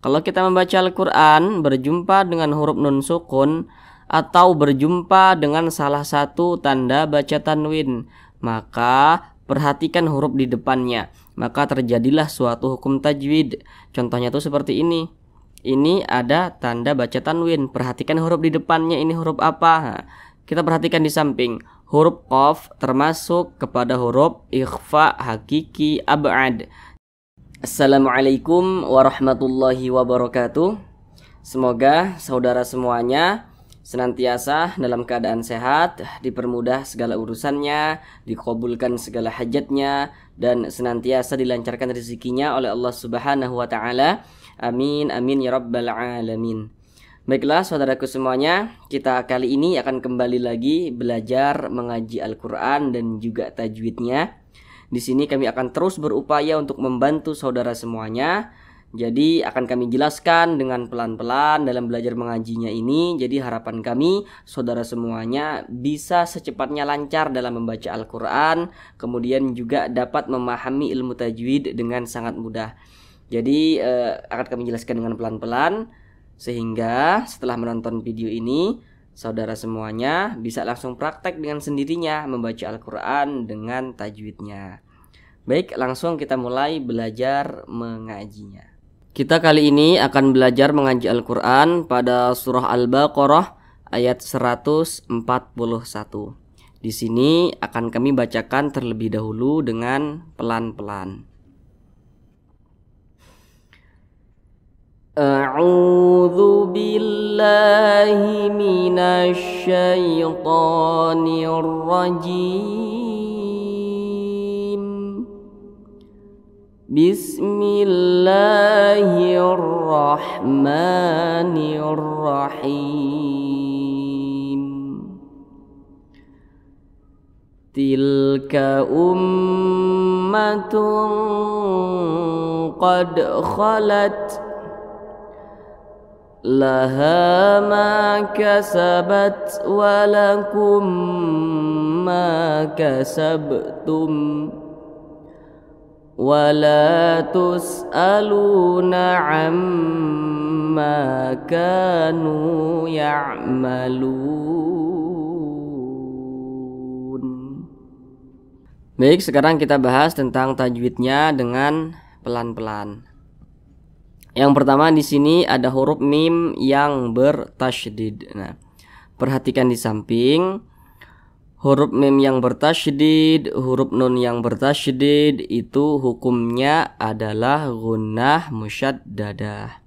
Kalau kita membaca Al-Quran berjumpa dengan huruf nun sukun atau berjumpa dengan salah satu tanda baca tanwin, maka perhatikan huruf di depannya, maka terjadilah suatu hukum tajwid. Contohnya tuh seperti ini. Ini ada tanda baca tanwin, perhatikan huruf di depannya, ini huruf apa? Nah, kita perhatikan di samping. Huruf qaf termasuk kepada huruf ikhfa hakiki ab'ad. Assalamualaikum warahmatullahi wabarakatuh. Semoga saudara semuanya senantiasa dalam keadaan sehat, dipermudah segala urusannya, dikabulkan segala hajatnya, dan senantiasa dilancarkan rezekinya oleh Allah Subhanahu wa taala. Amin amin ya rabbal alamin. Baiklah saudaraku semuanya, kita kali ini akan kembali lagi belajar mengaji Al-Qur'an dan juga tajwidnya. Di sini kami akan terus berupaya untuk membantu saudara semuanya. Jadi akan kami jelaskan dengan pelan-pelan dalam belajar mengajinya ini. Jadi harapan kami saudara semuanya bisa secepatnya lancar dalam membaca Al-Qur'an, kemudian juga dapat memahami ilmu tajwid dengan sangat mudah. Jadi akan kami jelaskan dengan pelan-pelan, sehingga setelah menonton video ini saudara semuanya bisa langsung praktek dengan sendirinya membaca Al-Qur'an dengan tajwidnya. Baik, langsung kita mulai belajar mengajinya. Kita kali ini akan belajar mengaji Al-Qur'an pada surah Al-Baqarah ayat 141. Di sini akan kami bacakan terlebih dahulu dengan pelan-pelan. A'udzu billahi minasy syaithanir rajim. Bismillahirrahmanirrahim. Tilka ummatun qad khalat laha ma kasabat wa lakum ma kasabtum wa la tus'aluna amma kanu ya'malun. Baik, sekarang kita bahas tentang tajwidnya dengan pelan-pelan. Yang pertama di sini ada huruf mim yang bertasydid. Nah, perhatikan di samping huruf mim yang bertasydid, huruf nun yang bertasydid itu hukumnya adalah gunnah musyaddadah.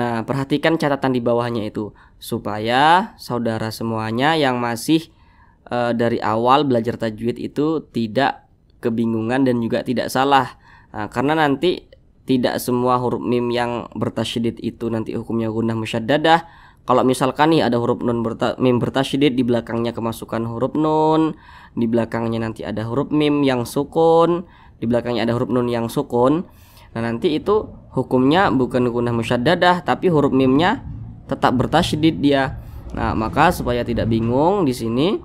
Nah, perhatikan catatan di bawahnya itu supaya saudara semuanya yang masih dari awal belajar tajwid itu tidak kebingungan dan juga tidak salah. Nah, karena nanti tidak semua huruf mim yang bertasydid itu nanti hukumnya gunnah musyaddadah. Kalau misalkan nih ada huruf nun mim bertasydid, di belakangnya kemasukan huruf nun, di belakangnya nanti ada huruf mim yang sukun, di belakangnya ada huruf nun yang sukun. Nah, nanti itu hukumnya bukan gunnah musyaddadah, tapi huruf mimnya tetap bertasydid dia. Nah, maka supaya tidak bingung di sini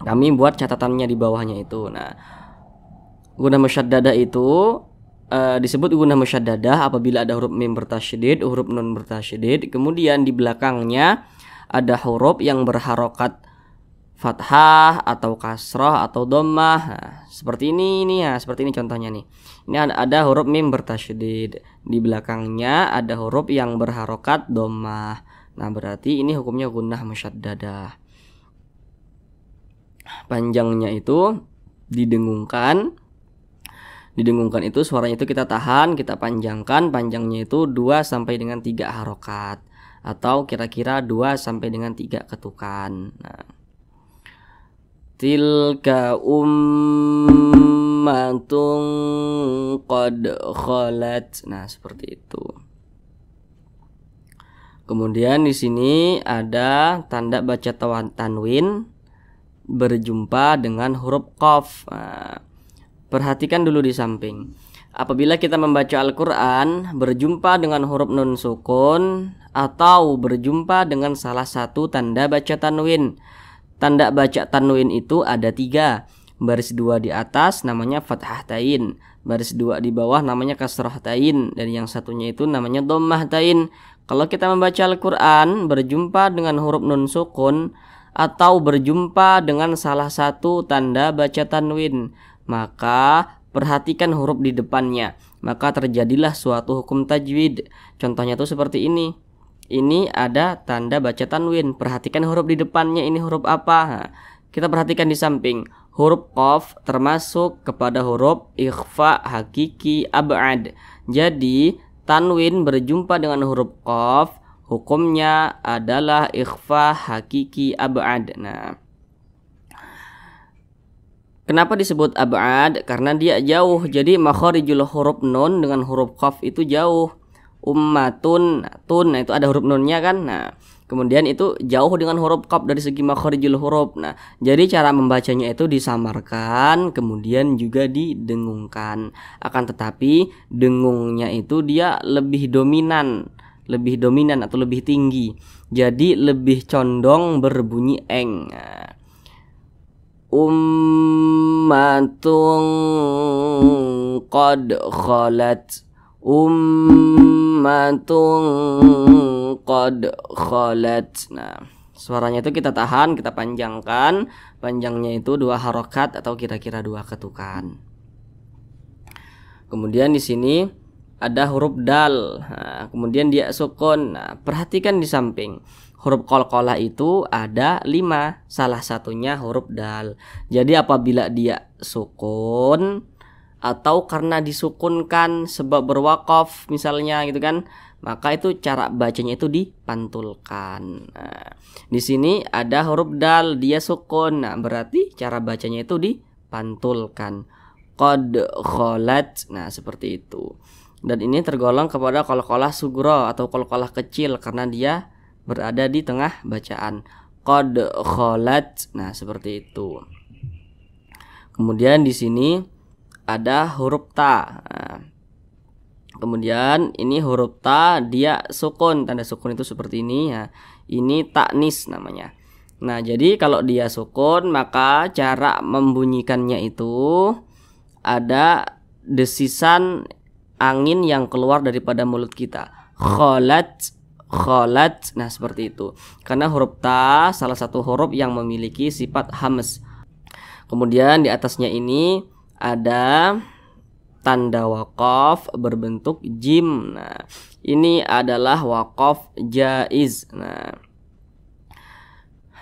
kami buat catatannya di bawahnya itu. Nah, gunnah musyaddadah itu disebut gunnah musyaddadah apabila ada huruf mim bertasydid, huruf nun bertasydid, kemudian di belakangnya ada huruf yang berharokat fathah atau kasrah atau dhammah. Nah, seperti ini ya, seperti ini contohnya nih. Ini ada huruf mim bertasydid, di belakangnya ada huruf yang berharokat dhammah. Nah, berarti ini hukumnya gunnah musyaddadah. Panjangnya itu didengungkan itu suaranya itu kita tahan, kita panjangkan, panjangnya itu 2 sampai dengan 3 harokat atau kira-kira 2 sampai dengan 3 ketukan. Nah, tilka ummatun qad khalat. Nah, seperti itu. Kemudian di sini ada tanda baca tanwin berjumpa dengan huruf qaf. Nah, perhatikan dulu di samping. Apabila kita membaca Al-Qur'an berjumpa dengan huruf nun sukun atau berjumpa dengan salah satu tanda baca tanwin. Tanda baca tanwin itu ada 3. Baris 2 di atas namanya fathah tain. baris 2 di bawah namanya kasrahtain, dan yang satunya itu namanya dhammahtain. Kalau kita membaca Al-Quran berjumpa dengan huruf nun sukun atau berjumpa dengan salah satu tanda baca tanwin, maka perhatikan huruf di depannya, maka terjadilah suatu hukum tajwid. Contohnya tuh seperti ini. Ini ada tanda baca tanwin, perhatikan huruf di depannya, ini huruf apa? Nah, kita perhatikan di samping. Huruf qaf termasuk kepada huruf ikhfa hakiki ab'ad. Jadi tanwin berjumpa dengan huruf qaf, hukumnya adalah ikhfa hakiki ab'ad. Nah, kenapa disebut ab'ad? Karena dia jauh. Jadi makharijul huruf nun dengan huruf qaf itu jauh. Ummatun, tun, nah itu ada huruf nunnya kan. Nah, kemudian itu jauh dengan huruf qaf dari segi makharijul huruf. Nah, jadi cara membacanya itu disamarkan, kemudian juga didengungkan. Akan tetapi dengungnya itu dia lebih dominan atau lebih tinggi. Jadi lebih condong berbunyi eng. Nah, ummatun qad khalat, ummatun qad khalat. Nah, suaranya itu kita tahan, kita panjangkan. Panjangnya itu 2 harokat atau kira-kira 2 ketukan. Kemudian di sini ada huruf dal. Nah, kemudian dia sukun. Nah, perhatikan di samping. Huruf qalqalah itu ada 5, salah satunya huruf dal. Jadi apabila dia sukun atau karena disukunkan sebab berwaqaf misalnya gitu kan, maka itu cara bacanya itu dipantulkan. Nah, di sini ada huruf dal, dia sukun. Nah, berarti cara bacanya itu dipantulkan. Qad khalat. Nah, seperti itu. Dan ini tergolong kepada qalqalah sugro atau qalqalah kecil karena dia berada di tengah bacaan. Qad khalat. Nah, seperti itu. Kemudian di sini ada huruf ta. Nah, kemudian ini huruf ta dia sukun, tanda sukun itu seperti ini ya. Ini taknis namanya. Nah, jadi kalau dia sukun maka cara membunyikannya itu ada desisan angin yang keluar daripada mulut kita. Khalat, khalat. Nah, seperti itu. Karena huruf ta salah satu huruf yang memiliki sifat hams. Kemudian di atasnya ini ada tanda waqaf berbentuk jim. Nah, ini adalah waqaf jaiz. Nah,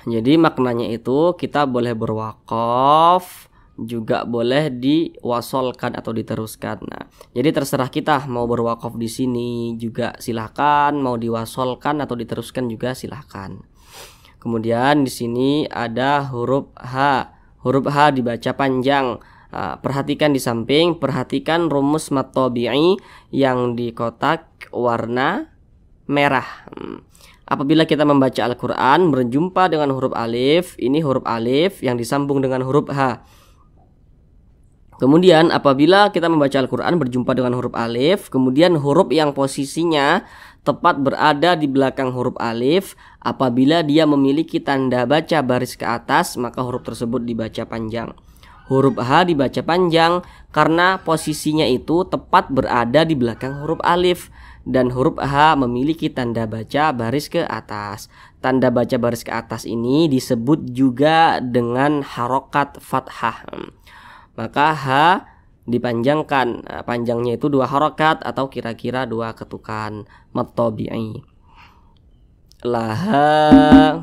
jadi maknanya itu kita boleh berwaqaf, juga boleh diwasolkan atau diteruskan. Nah, jadi terserah kita mau berwaqaf di sini juga silahkan, mau diwasolkan atau diteruskan juga silahkan. Kemudian di sini ada huruf H. Huruf H dibaca panjang. Nah, perhatikan di samping, perhatikan rumus mad tabi'i yang di kotak warna merah. Apabila kita membaca Al-Quran berjumpa dengan huruf alif, ini huruf alif yang disambung dengan huruf H. Kemudian apabila kita membaca Al-Quran berjumpa dengan huruf alif, kemudian huruf yang posisinya tepat berada di belakang huruf alif, apabila dia memiliki tanda baca baris ke atas, maka huruf tersebut dibaca panjang. Huruf H dibaca panjang karena posisinya itu tepat berada di belakang huruf alif, dan huruf H memiliki tanda baca baris ke atas. Tanda baca baris ke atas ini disebut juga dengan harokat fathah. Maka H dipanjangkan. Nah, panjangnya itu 2 harokat atau kira-kira 2 ketukan. Mad tabi'i. Laha,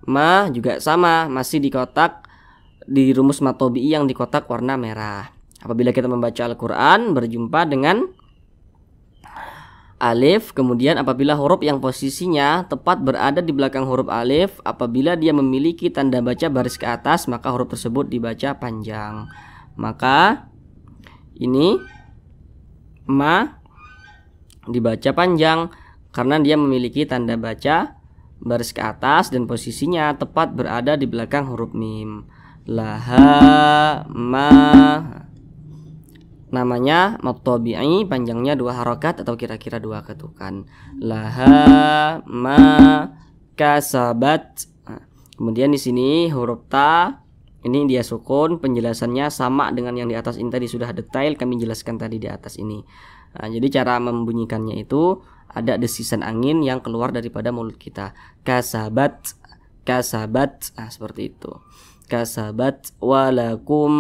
ma juga sama, masih di kotak, di rumus mad tabi'i yang di kotak warna merah. Apabila kita membaca Al-Quran berjumpa dengan alif, kemudian apabila huruf yang posisinya tepat berada di belakang huruf alif, apabila dia memiliki tanda baca baris ke atas, maka huruf tersebut dibaca panjang. Maka ini ma dibaca panjang karena dia memiliki tanda baca baris ke atas dan posisinya tepat berada di belakang huruf mim. Laha, ma, namanya mad tabi'i, panjangnya 2 harokat atau kira-kira 2 ketukan. Laha, ma, kasabat. Nah, kemudian di sini huruf ta Ini dia sukun, penjelasannya sama dengan yang di atas ini tadi, sudah detail kami jelaskan tadi di atas ini. Nah, jadi cara membunyikannya itu ada desisan angin yang keluar daripada mulut kita. Kasabat, kasabat, seperti itu. Kasabat walakum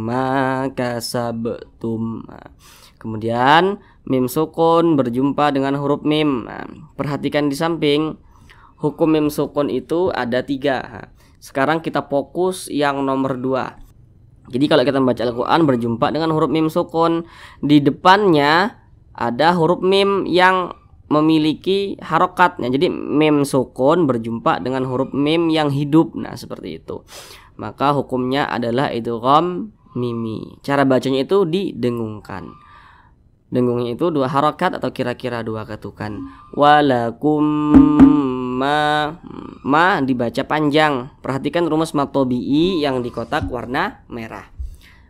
ma kasabtum. Kemudian mim sukun berjumpa dengan huruf mim. Perhatikan di samping, hukum mim sukun itu ada 3. Sekarang kita fokus yang nomor 2. Jadi kalau kita membaca Al-Quran berjumpa dengan huruf mim sukun, di depannya ada huruf mim yang memiliki harokatnya. Jadi mim sukun berjumpa dengan huruf mim yang hidup. Nah seperti itu. Maka hukumnya adalah idgham mimi. Cara bacanya itu didengungkan. Dengungnya itu 2 harokat atau kira-kira 2 ketukan. Walakum ma dibaca panjang. Perhatikan rumus matobi'i yang di kotak warna merah.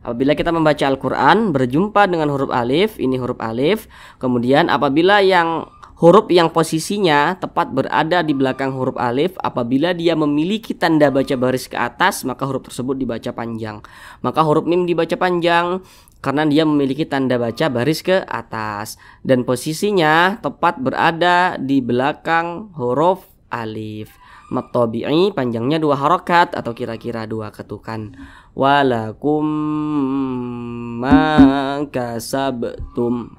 Apabila kita membaca Al-Quran berjumpa dengan huruf alif, ini huruf alif. Kemudian apabila yang huruf yang posisinya tepat berada di belakang huruf alif, apabila dia memiliki tanda baca baris ke atas, maka huruf tersebut dibaca panjang. Maka huruf mim dibaca panjang karena dia memiliki tanda baca baris ke atas dan posisinya tepat berada di belakang huruf alif. Matobi'i panjangnya 2 harokat atau kira-kira 2 ketukan. Walakum ma kasabtum.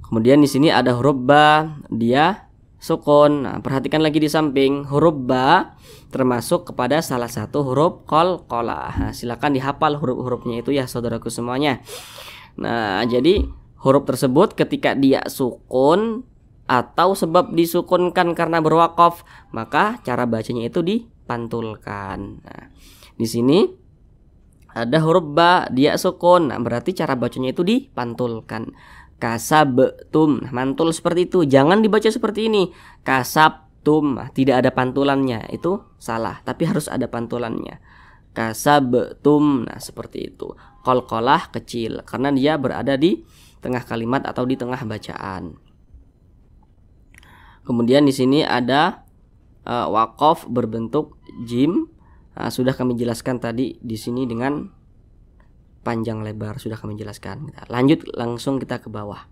Kemudian di sini ada huruf ba, dia sukun. Nah, perhatikan lagi di samping, huruf ba termasuk kepada salah satu huruf qalqalah. Nah, silakan dihafal huruf-hurufnya itu ya saudaraku semuanya. Nah, jadi huruf tersebut ketika dia sukun atau sebab disukunkan karena berwaqaf, maka cara bacanya itu dipantulkan. Nah, di sini ada huruf ba, dia sukun. Nah, berarti cara bacanya itu dipantulkan. Kasabtum, mantul seperti itu. Jangan dibaca seperti ini. Kasabtum, tidak ada pantulannya. Itu salah, tapi harus ada pantulannya. Kasabtum, nah seperti itu. Qalqalah kecil karena dia berada di tengah kalimat atau di tengah bacaan. Kemudian di sini ada waqaf berbentuk jim. Nah, sudah kami jelaskan tadi di sini dengan panjang lebar, sudah kami jelaskan. Lanjut langsung kita ke bawah.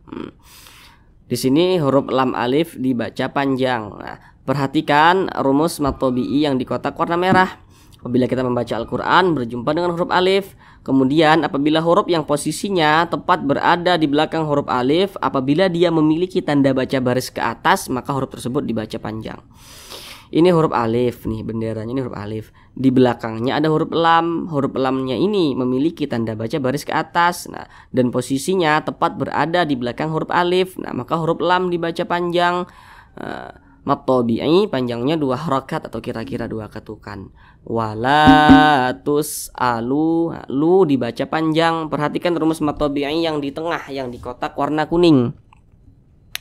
Di sini huruf lam alif dibaca panjang. Nah, perhatikan rumus matobi'i yang di kotak warna merah. Apabila kita membaca Al-Quran berjumpa dengan huruf alif, kemudian apabila huruf yang posisinya tepat berada di belakang huruf alif, apabila dia memiliki tanda baca baris ke atas, maka huruf tersebut dibaca panjang. Ini huruf alif nih, benderanya ini huruf alif. Di belakangnya ada huruf lam. Huruf lamnya ini memiliki tanda baca baris ke atas. Nah, dan posisinya tepat berada di belakang huruf alif. Nah, maka huruf lam dibaca panjang. Matobi'i panjangnya 2 harakat atau kira-kira 2 ketukan. Wala tus'alu, lu dibaca panjang. Perhatikan rumus matobi'i yang di tengah, yang di kotak warna kuning.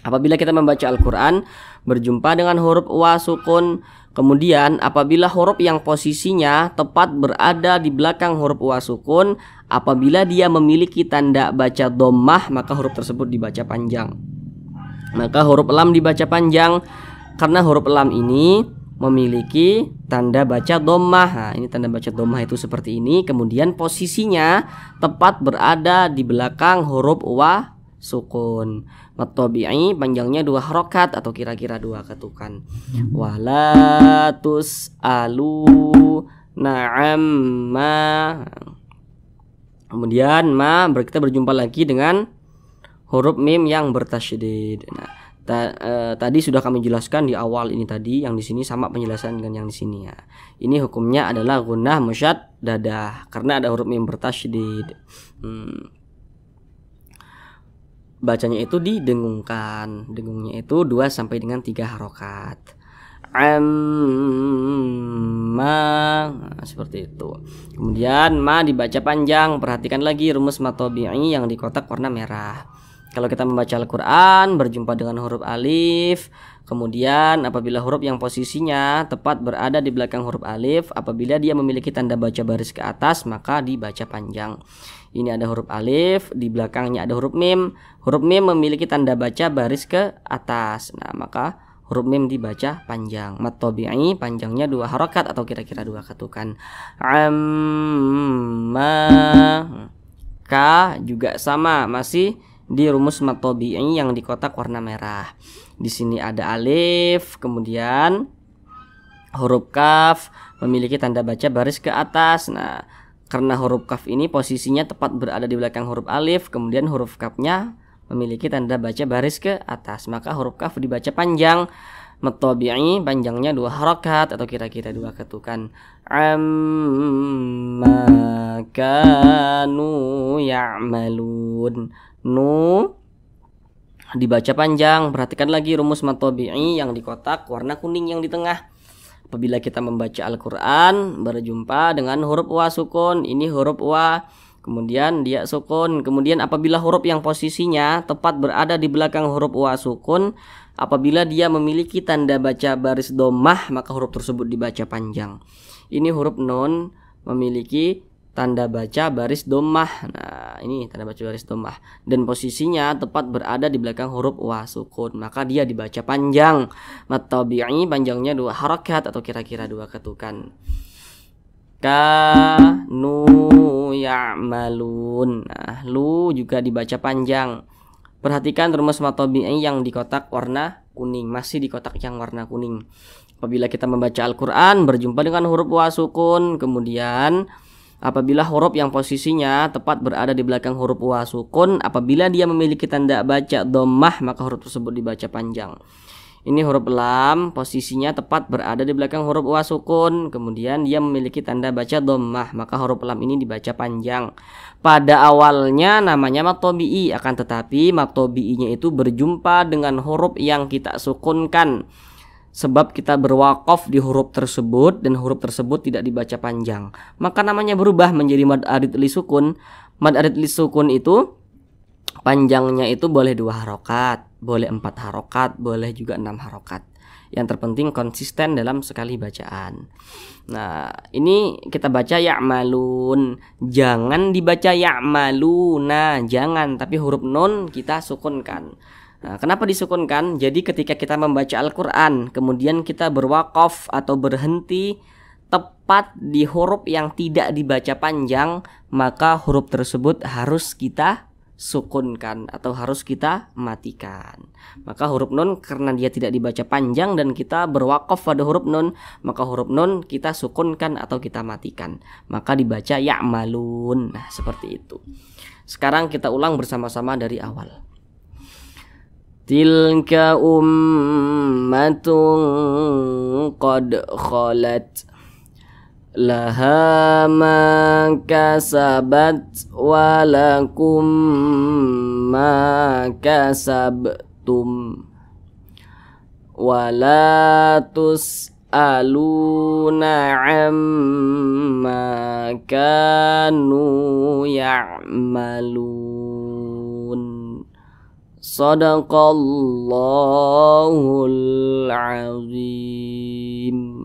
Apabila kita membaca Al-Quran berjumpa dengan huruf wa sukun, kemudian apabila huruf yang posisinya tepat berada di belakang huruf wa sukun, apabila dia memiliki tanda baca dhammah, maka huruf tersebut dibaca panjang. Maka huruf lam dibaca panjang karena huruf lam ini memiliki tanda baca dhammah. Nah, ini tanda baca dhammah itu seperti ini. Kemudian posisinya tepat berada di belakang huruf wa sukun. Matobi'i panjangnya 2 harakat atau kira-kira 2 ketukan. Wala tus'alu na'am ma. Kemudian ma kita berjumpa lagi dengan huruf mim yang bertasydid. Nah, tadi sudah kami jelaskan di awal ini tadi, yang di sini sama penjelasan dengan yang di sini ya. Ini hukumnya adalah gunnah musyaddadah karena ada huruf mim bertasydid. Bacanya itu didengungkan. Dengungnya itu 2 sampai dengan 3 harokat. Amma, nah, seperti itu. Kemudian ma dibaca panjang. Perhatikan lagi rumus matobi'i yang di kotak warna merah. Kalau kita membaca Al-Quran berjumpa dengan huruf alif, kemudian apabila huruf yang posisinya tepat berada di belakang huruf alif, apabila dia memiliki tanda baca baris ke atas, maka dibaca panjang. Ini ada huruf alif, di belakangnya ada huruf mim. Huruf mim memiliki tanda baca baris ke atas. Nah, maka huruf mim dibaca panjang. Mat tabi'i panjangnya 2 harokat atau kira-kira 2 ketukan. Amma. Ka juga sama, masih di rumus mat tabi'i yang di kotak warna merah. Di sini ada alif, kemudian huruf kaf memiliki tanda baca baris ke atas. Nah, karena huruf kaf ini posisinya tepat berada di belakang huruf alif, kemudian huruf kafnya memiliki tanda baca baris ke atas, maka huruf kaf dibaca panjang. Mat tabi'i panjangnya 2 harokat atau kira-kira 2 ketukan. Amma kanu ya'malun. Nu dibaca panjang. Perhatikan lagi rumus mat tabi'i yang di kotak warna kuning yang di tengah. Apabila kita membaca Al-Quran berjumpa dengan huruf wa sukun, ini huruf wa, kemudian dia sukun. Kemudian apabila huruf yang posisinya tepat berada di belakang huruf wa sukun, apabila dia memiliki tanda baca baris dhammah, maka huruf tersebut dibaca panjang. Ini huruf nun memiliki tanda baca baris dhammah. Nah, ini tanda baca baris dhammah dan posisinya tepat berada di belakang huruf wa sukun, maka dia dibaca panjang. Mat tabi'i panjangnya 2 harakat atau kira-kira 2 ketukan. Kanu ya'malun. Nah, lu juga dibaca panjang. Perhatikan rumus mat tabi'i yang di kotak warna kuning, masih di kotak yang warna kuning. Apabila kita membaca Al-Quran berjumpa dengan huruf wa sukun, kemudian apabila huruf yang posisinya tepat berada di belakang huruf wa sukun, apabila dia memiliki tanda baca dhammah, maka huruf tersebut dibaca panjang. Ini huruf lam, posisinya tepat berada di belakang huruf wa sukun, kemudian dia memiliki tanda baca dhammah, maka huruf lam ini dibaca panjang. Pada awalnya namanya mat tabi'i, akan tetapi mat tabi'inya itu berjumpa dengan huruf yang kita sukunkan, sebab kita berwaqaf di huruf tersebut dan huruf tersebut tidak dibaca panjang, maka namanya berubah menjadi mad arid li sukun. Mad arid li sukun itu panjangnya itu boleh 2 harokat, boleh 4 harokat, boleh juga 6 harokat. Yang terpenting konsisten dalam sekali bacaan. Nah, ini kita baca ya'malun, jangan dibaca ya'maluna, jangan, tapi huruf nun kita sukunkan. Nah, kenapa disukunkan? Jadi ketika kita membaca Al-Quran, kemudian kita berwaqaf atau berhenti tepat di huruf yang tidak dibaca panjang, maka huruf tersebut harus kita sukunkan atau harus kita matikan. Maka huruf nun karena dia tidak dibaca panjang dan kita berwaqaf pada huruf nun, maka huruf nun kita sukunkan atau kita matikan, maka dibaca ya'malun. Nah, seperti itu. Sekarang kita ulang bersama-sama dari awal. Tilka ummatun qad khalat laha ma kasabat wa lakum ma kasabtum wa la tus'aluna amma kanu ya'malun. Sadaqallahul azim.